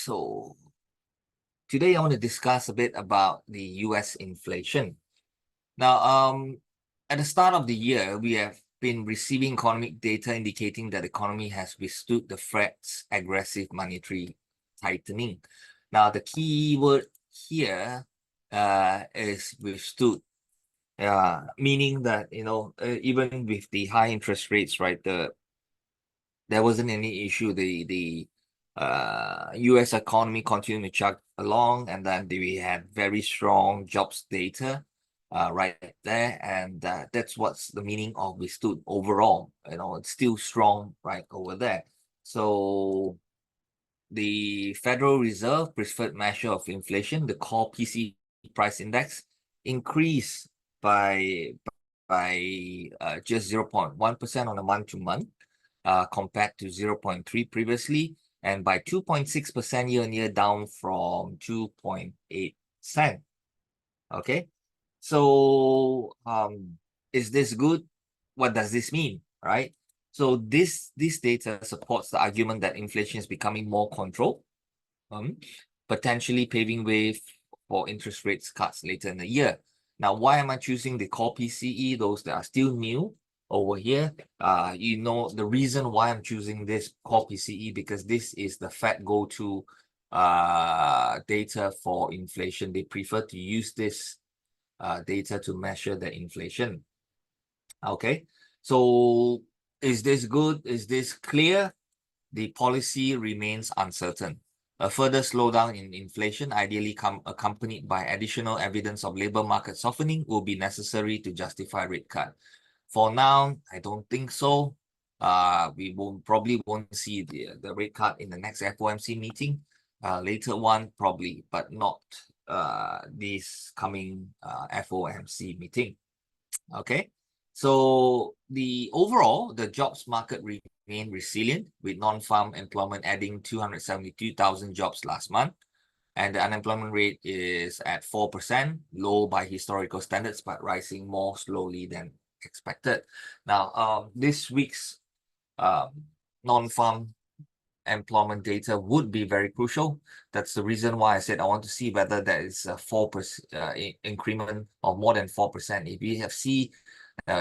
So today I want to discuss a bit about the US inflation. Now, at the start of the year, we have been receiving economic data indicating that the economy has withstood the Fed's aggressive monetary tightening. Now, the key word here is withstood, meaning that, even with the high interest rates, right, there wasn't any issue. The US economy continued to chug along, and then we had very strong jobs data right there, and that's what's the meaning of withstood overall. It's still strong right over there. So the Federal Reserve preferred measure of inflation, the core PCE price index, increased by just 0.1% on a month-to-month, compared to 0.3 previously, and by 2.6% year-on-year, down from 2.8%. Okay, so is this good? What does this mean, right? So this data supports the argument that inflation is becoming more controlled, potentially paving way for interest rates cuts later in the year. Now, why am I choosing the core PCE, those that are still new over here? The reason why I'm choosing this core PCE, because this is the Fed go-to data for inflation. They prefer to use this data to measure the inflation. Okay, so is this good? Is this clear? The policy remains uncertain. A further slowdown in inflation, ideally accompanied by additional evidence of labor market softening, will be necessary to justify rate cut. For now, I don't think so. We probably won't see the rate cut in the next FOMC meeting. Later one probably, but not this coming FOMC meeting. Okay, so the jobs market remained resilient, with non-farm employment adding 272,000 jobs last month, and the unemployment rate is at 4%, low by historical standards, but rising more slowly than expected. Now, this week's non-farm employment data would be very crucial. That's the reason why I said I want to see whether there is a 4% increment of more than 4%. If we have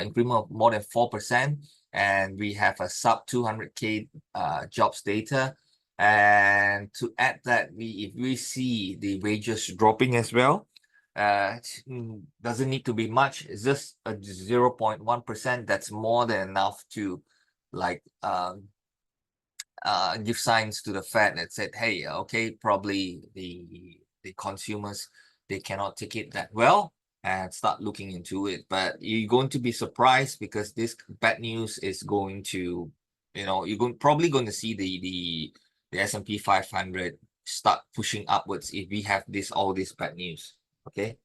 increment of more than 4%, and we have a sub 200K jobs data, and to add that, if we see the wages dropping as well, doesn't need to be much. It's just a 0.1%. That's more than enough to give signs to the Fed that said, hey, okay, probably the consumers, they cannot take it that well, and start looking into it. But you're going to be surprised, because this bad news is going to, you're probably going to see the S&P 500 start pushing upwards if we have all this bad news. Okay,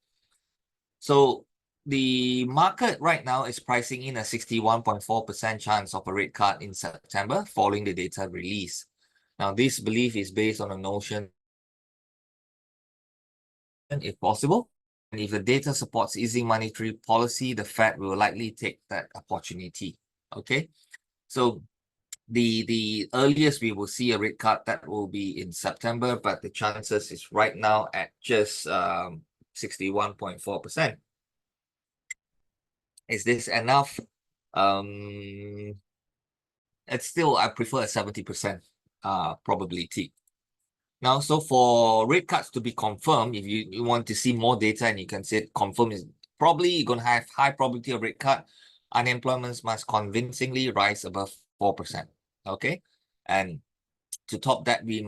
so the market right now is pricing in a 61.4% chance of a rate cut in September following the data release. Now, this belief is based on a notion, if possible, and if the data supports easing monetary policy, the Fed will likely take that opportunity. Okay, so the earliest we will see a rate cut, that will be in September, but the chances is right now at just 61.4%. Is this enough? It's still, I prefer a 70% probability. Now, so for rate cuts to be confirmed, if you want to see more data and you can say confirm, is probably you're going to have high probability of rate cut. Unemployment must convincingly rise above 4%. Okay, and to top that, we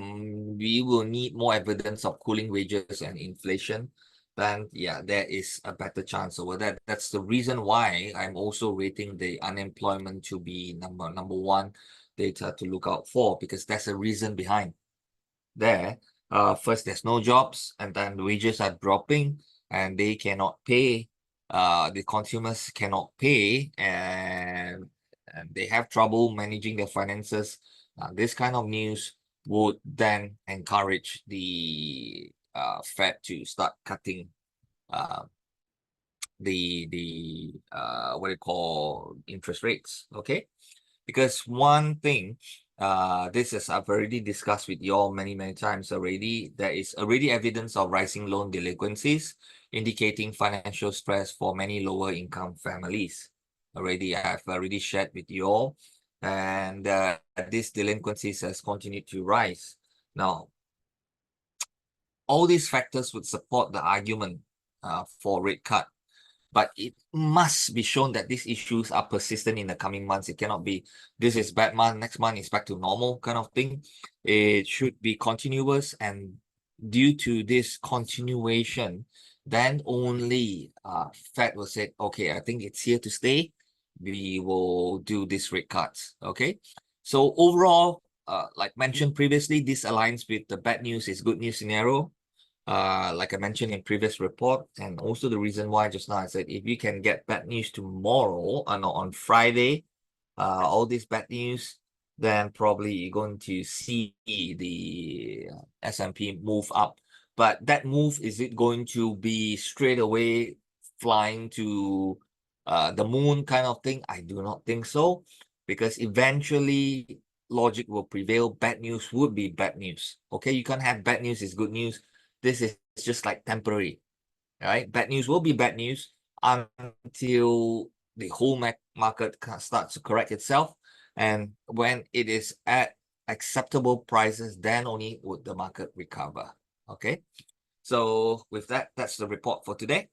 will need more evidence of cooling wages and inflation. Then there is a better chance over that. That's the reason why I'm also rating the unemployment to be number one data to look out for, because there's a reason behind there. First, there's no jobs, and then the wages are dropping, and they cannot pay. The consumers cannot pay, and they have trouble managing their finances. This kind of news would then encourage the Fed to start cutting what they call interest rates. Okay, because one thing This is I've already discussed with you all many times already. There is already evidence of rising loan delinquencies, indicating financial stress for many lower income families. I've already shared with you all, and these delinquencies has continued to rise. Now, all these factors would support the argument for rate cut, but it must be shown that these issues are persistent in the coming months. It cannot be this is bad month, next month is back to normal kind of thing. It should be continuous, and due to this continuation, then only Fed will say, okay, I think it's here to stay. We will do this rate cuts. Okay, so overall, like mentioned previously, this aligns with the bad news is good news scenario. Like I mentioned in previous report, and also the reason why just now I said if you can get bad news tomorrow, no, on Friday, all this bad news, then probably you're going to see the S&P move up. But that move, is it going to be straight away flying to the moon kind of thing? I do not think so, because eventually logic will prevail. Bad news would be bad news. Okay, you can't have bad news is good news. This is just like temporary, right? Bad news will be bad news until the whole market starts to correct itself. And when it is at acceptable prices, then only would the market recover. Okay. So with that, that's the report for today.